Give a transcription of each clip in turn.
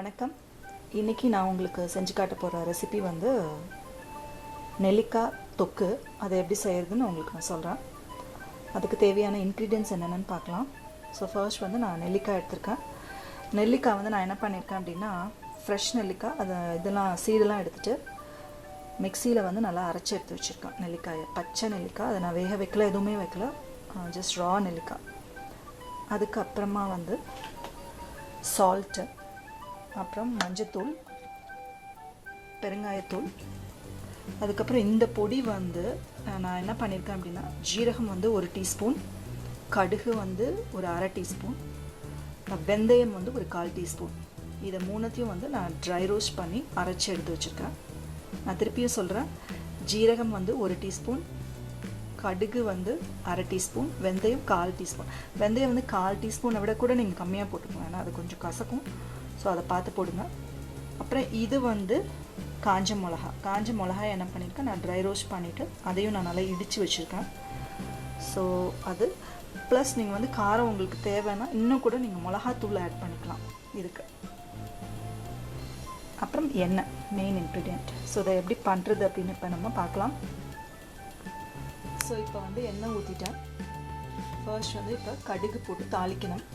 வணக்கம். இன்றைக்கி நான் உங்களுக்கு செஞ்சு காட்ட போகிற ரெசிபி வந்து நெல்லிக்காய் தொக்கு. அதை எப்படி செய்கிறதுன்னு உங்களுக்கு நான் சொல்கிறேன். அதுக்கு தேவையான இன்க்ரீடியன்ட்ஸ் என்னென்னு பார்க்கலாம். ஸோ ஃபர்ஸ்ட் வந்து நான் நெல்லிக்காய் எடுத்திருக்கேன். நெல்லிக்காய் வந்து நான் என்ன பண்ணியிருக்கேன் அப்படின்னா, ஃப்ரெஷ் நெல்லிக்காய் அதை இதெல்லாம் சீடெல்லாம் எடுத்துகிட்டு மிக்சியில் வந்து நல்லா அரைச்சி எடுத்து வச்சுருக்கேன். நெல்லிக்காயை பச்சை நெல்லிக்காய், அதை நான் வேக வைக்கல, எதுவுமே வைக்கல, ஜஸ்ட் ரா நெல்லிக்காய். அதுக்கப்புறமா வந்து சால்ட்டு, அப்புறம் மஞ்சத்தூள், பெருங்காயத்தூள். அதுக்கப்புறம் இந்த பொடி வந்து நான் என்ன பண்ணியிருக்கேன் அப்படின்னா, ஜீரகம் வந்து 1 டீஸ்பூன், கடுகு வந்து ஒரு 1/2 டீஸ்பூன், வெந்தயம் வந்து ஒரு 1/4 டீஸ்பூன். இதை மூணுத்தையும் வந்து நான் ட்ரை ரோஸ்ட் பண்ணி அரைச்சி எடுத்து வச்சுருக்கேன். நான் திருப்பியும் சொல்கிறேன். ஜீரகம் வந்து 1 டீஸ்பூன், கடுகு வந்து 1/2 டீஸ்பூன், வெந்தயம் 1/4 டீஸ்பூன். வெந்தயம் வந்து 1/4 டீஸ்பூனை விட கூட நீங்கள் கம்மியாக போட்டுக்கோங்க, ஏன்னா அது கொஞ்சம் கசக்கும். ஸோ அதை பார்த்து போடுங்க. அப்புறம் இது வந்து காஞ்ச மிளகாய் என்ன பண்ணியிருக்கேன், நான் ட்ரை ரோஸ்ட் பண்ணிவிட்டு அதையும் நான் நல்லா இடித்து வச்சுருக்கேன். ஸோ அது ப்ளஸ் நீங்கள் வந்து காரம் உங்களுக்கு தேவைன்னா இன்னும் கூட நீங்கள் மிளகாத்தூள் ஆட் பண்ணிக்கலாம் இதுக்கு. அப்புறம் எண்ணெய் மெயின் இன்க்ரீடியன்ட். ஸோ இதை எப்படி பண்ணுறது அப்படின்னு இப்போ நம்ம பார்க்கலாம். ஸோ இப்போ வந்து எண்ணெய் ஊற்றிட்டேன். ஃபர்ஸ்ட் வந்து இப்போ கடுகு போட்டு தாளிக்கணும்.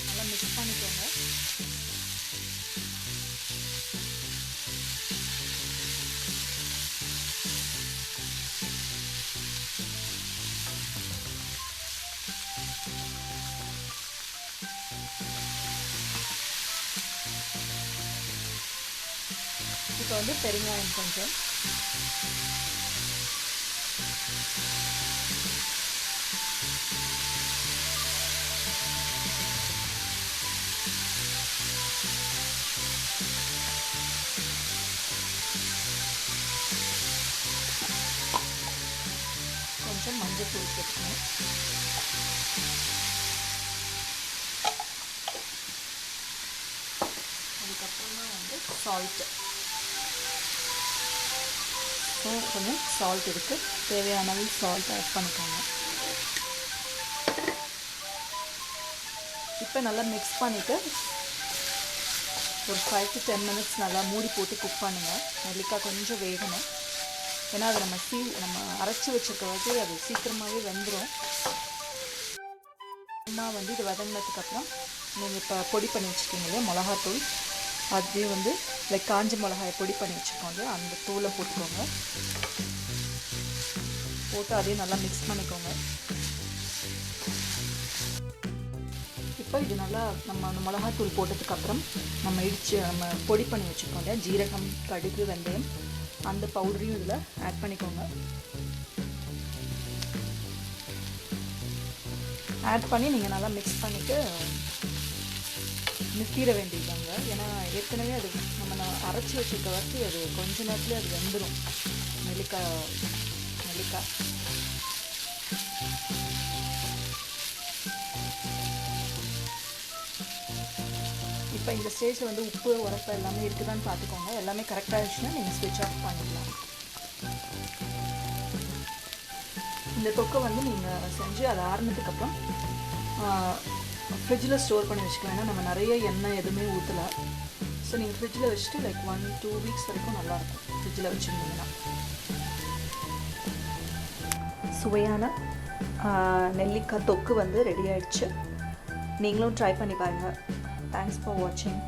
நல்லா மிக்ஸ் பண்ணிக்கோங்க. இப்போ வந்து பெருங்காயம் கொஞ்சம், கொஞ்சம் மஞ்சத்தூள் சேர்க்கணும். அதுக்கப்புறமா வந்து சால்ட்டு. ஸோ கொஞ்சம் சால்ட் இருக்குது, தேவையான அளவு சால்ட் ஆட் பண்ணிக்கோங்க. இப்போ நல்லா மிக்ஸ் பண்ணிவிட்டு ஒரு 5 to 10 minutes நல்லா மூடி போட்டு குக் பண்ணுங்கள். நெல்லிக்காய் கொஞ்சம் வேகணும், ஏன்னா அது நம்ம அரைச்சி வச்சுருக்க வச்சு அது சீக்கிரமாகவே வெந்துடும். வந்து இது வதங்கினதுக்கப்புறம் நீங்கள் இப்போ பொடி பண்ணி வச்சுருக்கீங்க இல்லையா மிளகாத்தூள், அதையும் வந்து லைக் காஞ்ச மிளகாயை பொடி பண்ணி வச்சுருக்கோம் இல்லையா, அந்த தூளை போட்டுக்கோங்க. போட்டு அதையும் நல்லா மிக்ஸ் பண்ணிக்கோங்க. இப்போ இது நல்லா நம்ம அந்த மிளகாத்தூள் போட்டதுக்கப்புறம் நம்ம பொடி பண்ணி வச்சுருக்கோம் இல்லையா ஜீரகம், கடுகு, வெந்தயம், அந்த பவுடரையும் இதில் ஆட் பண்ணிக்கோங்க. ஆட் பண்ணி நீங்கள் நல்லா மிக்ஸ் பண்ணிவிட்டு நிறுத்திட வேண்டியதாங்க. ஏன்னா ஏற்கனவே அது நம்ம அரைச்சி வச்சுருக்க வரைக்கும் அது கொஞ்ச நேரத்துலேயே அது வெந்துடும். நெல்லிக்காய் இப்போ இந்த ஸ்டேஜில் வந்து உப்பு, உரப்பு எல்லாமே இருக்குதான்னு பார்த்துக்கோங்க. எல்லாமே கரெக்டாக இருந்துச்சுன்னா நீங்கள் ஸ்விட்ச் ஆஃப் பண்ணிடலாம். இந்த தொக்கை வந்து நீங்கள் செஞ்சு அதை ஆறுனதுக்கப்புறம் ஃப்ரிட்ஜில் ஸ்டோர் பண்ணி வச்சுக்கலாம். ஏன்னா நம்ம நிறைய எண்ணெய் எதுவுமே ஊற்றலை. ஸோ நீங்கள் ஃப்ரிட்ஜில் வச்சுட்டு லைக் 1-2 வீக்ஸ் வரைக்கும் நல்லாயிருக்கும் ஃப்ரிட்ஜில் வச்சுருந்தீங்கன்னா. சுவையான நெல்லிக்காய் தொக்கு வந்து ரெடி ஆகிடுச்சு. நீங்களும் ட்ரை பண்ணி பாருங்கள். தேங்க்ஸ் ஃபார் வாட்சிங்.